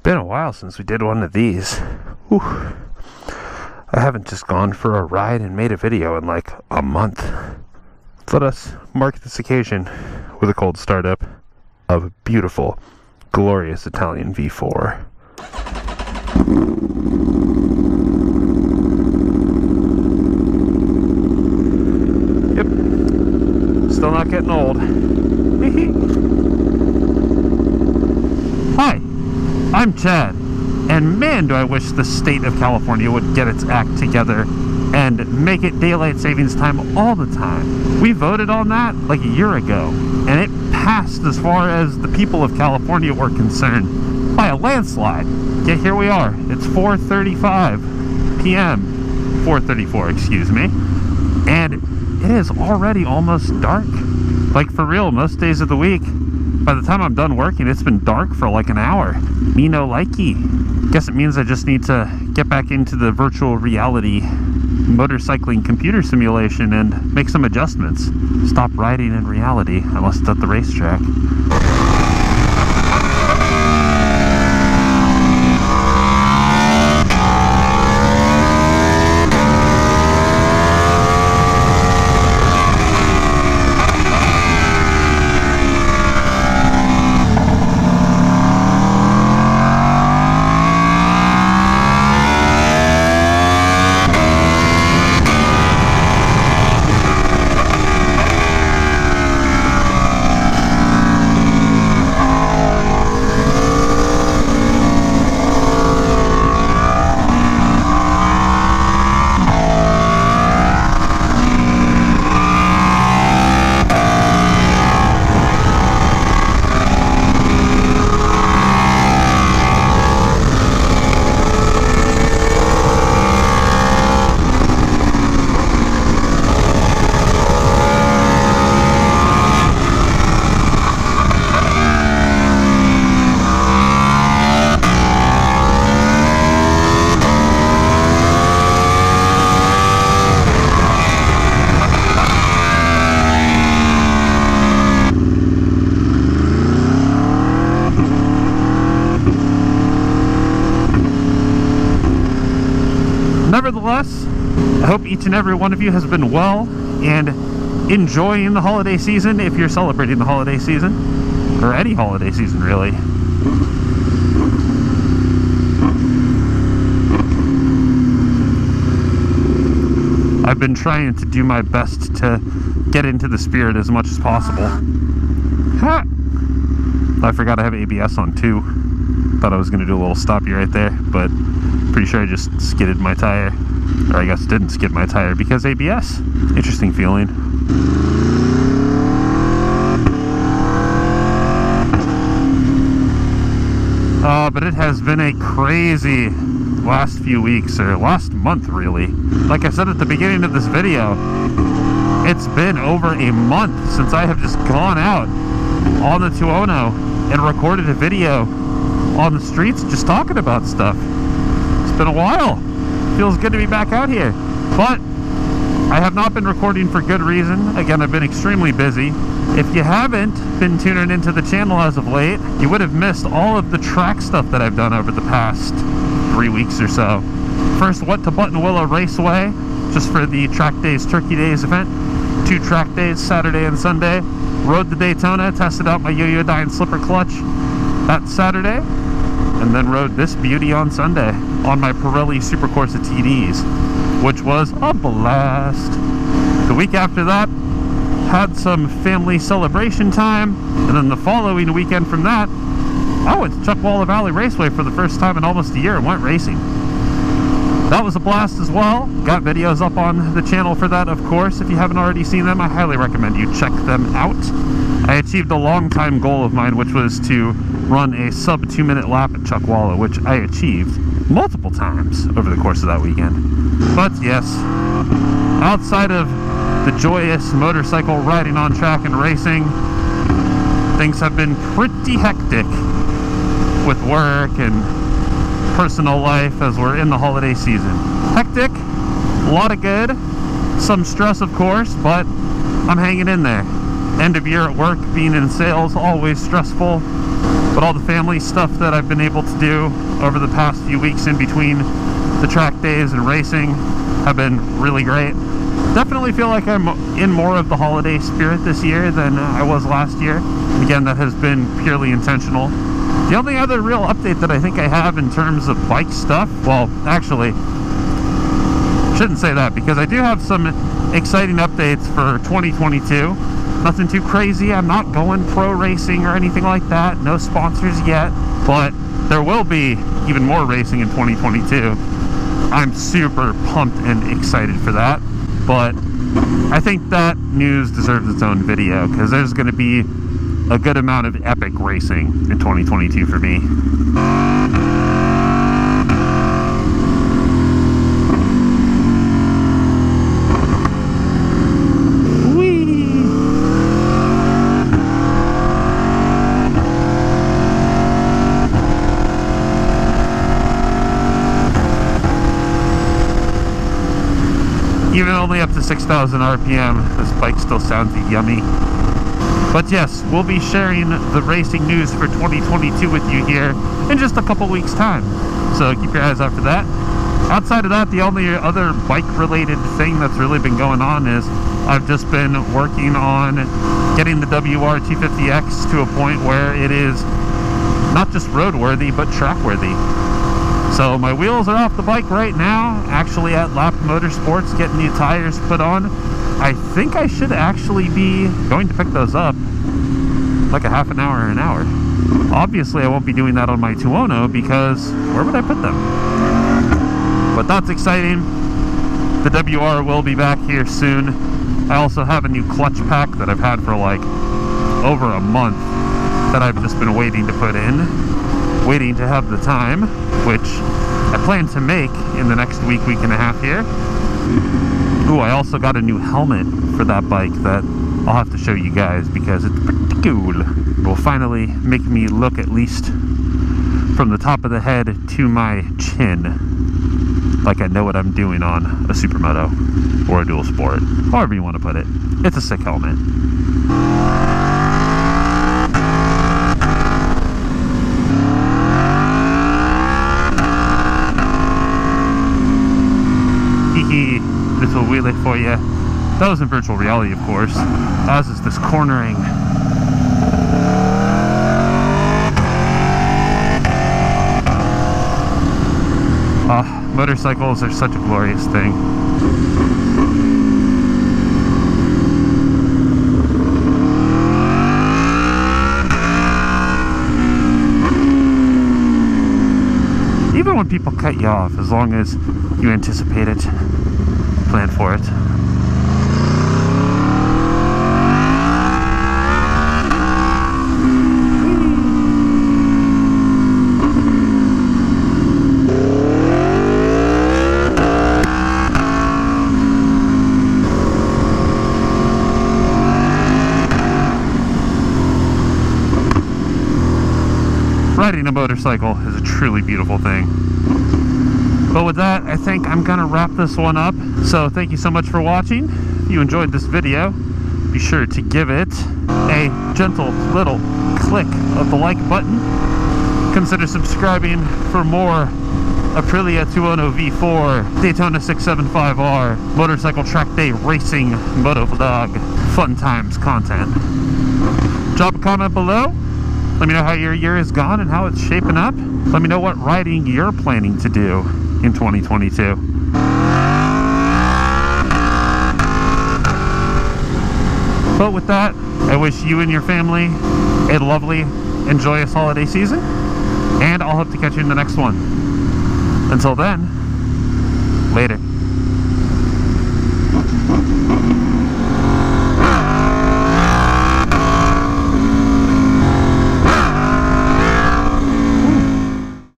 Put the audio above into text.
Been a while since we did one of these. Whew. I haven't just gone for a ride and made a video in like a month. Let us mark this occasion with a cold startup of a beautiful, glorious Italian V4. Yep, still not getting old. Hi, I'm Chad, and man do I wish the state of California would get its act together and make it daylight savings time all the time. We voted on that like a year ago, and it passed as far as the people of California were concerned by a landslide. Yet here we are. It's 4:35 p.m. 4:34, excuse me, and it is already almost dark. Like for real, most days of the week, by the time I'm done working, it's been dark for like an hour. Me no likey. Guess it means I just need to get back into the virtual reality motorcycling computer simulation and make some adjustments. Stop riding in reality, unless it's at the racetrack. Nevertheless, I hope each and every one of you has been well and enjoying the holiday season, if you're celebrating the holiday season, or any holiday season really. I've been trying to do my best to get into the spirit as much as possible. Ha! I forgot I have ABS on too. Thought I was going to do a little stoppy right there, but pretty sure I just skidded my tire. Or I guess didn't skid my tire because ABS. Interesting feeling. But it has been a crazy last few weeks, or last month really. Like I said at the beginning of this video, it's been over a month since I have just gone out on the Tuono and recorded a video on the streets just talking about stuff. It's been a while. Feels good to be back out here. But I have not been recording for good reason. Again, I've been extremely busy. If you haven't been tuning into the channel as of late, you would have missed all of the track stuff that I've done over the past 3 weeks or so. First, went to Buttonwillow Raceway just for the Track Days Turkey Days event. 2 track days, Saturday and Sunday. Rode the Daytona, tested out my Yo-Yo slipper clutch that Saturday, and then rode this beauty on Sunday on my Pirelli Supercorsa TDs, which was a blast. The week after that, had some family celebration time, and then the following weekend from that, I went to Chuckwalla Valley Raceway for the first time in almost a year and went racing. That was a blast as well. Got videos up on the channel for that, of course. If you haven't already seen them, I highly recommend you check them out. I achieved a long-time goal of mine, which was to run a sub 2-minute lap at Chuckwalla, which I achieved multiple times over the course of that weekend. But yes, outside of the joyous motorcycle riding on track and racing, things have been pretty hectic with work and personal life as we're in the holiday season. Hectic, a lot of good, some stress of course, but I'm hanging in there. End of year at work, being in sales, always stressful. But all the family stuff that I've been able to do over the past few weeks in between the track days and racing have been really great. Definitely feel like I'm in more of the holiday spirit this year than I was last year. Again, that has been purely intentional. The only other real update that I think I have in terms of bike stuff, well, actually, shouldn't say that, because I do have some exciting updates for 2022. Nothing too crazy. I'm not going pro racing or anything like that. No sponsors yet, but there will be even more racing in 2022. I'm super pumped and excited for that. But I think that news deserves its own video, because there's going to be a good amount of epic racing in 2022 for me. Even only up to 6,000 RPM, this bike still sounds yummy. But yes, we'll be sharing the racing news for 2022 with you here in just a couple weeks' time. So keep your eyes out for that. Outside of that, the only other bike-related thing that's really been going on is I've just been working on getting the WR250X to a point where it is not just roadworthy, but track-worthy. So my wheels are off the bike right now, actually at Lap Motorsports, getting new tires put on. I think I should actually be going to pick those up like a half an hour or an hour. Obviously I won't be doing that on my Tuono, because where would I put them? But that's exciting. The WR will be back here soon. I also have a new clutch pack that I've had for like over a month that I've just been waiting to put in. Waiting to have the time, which I plan to make in the next week and a half here. Ooh, I also got a new helmet for that bike that I'll have to show you guys, because it's pretty cool. It will finally make me look, at least from the top of the head to my chin, like I know what I'm doing on a supermoto or a dual sport, however you want to put it. It's a sick helmet. Little wheelie for you. That was in virtual reality, of course, as is this cornering. Motorcycles are such a glorious thing. Even when people cut you off, as long as you anticipate it, plan for it. Riding a motorcycle is a truly beautiful thing. But with that, I think I'm gonna wrap this one up. So thank you so much for watching. If you enjoyed this video, be sure to give it a gentle little click of the like button. Consider subscribing for more Aprilia Tuono V4, Daytona 675R, motorcycle track day racing, motovlog, fun times content. Drop a comment below. Let me know how your year has gone and how it's shaping up. Let me know what riding you're planning to do in 2022. But with that, I wish you and your family a lovely and joyous holiday season, and I'll hope to catch you in the next one. Until then, later.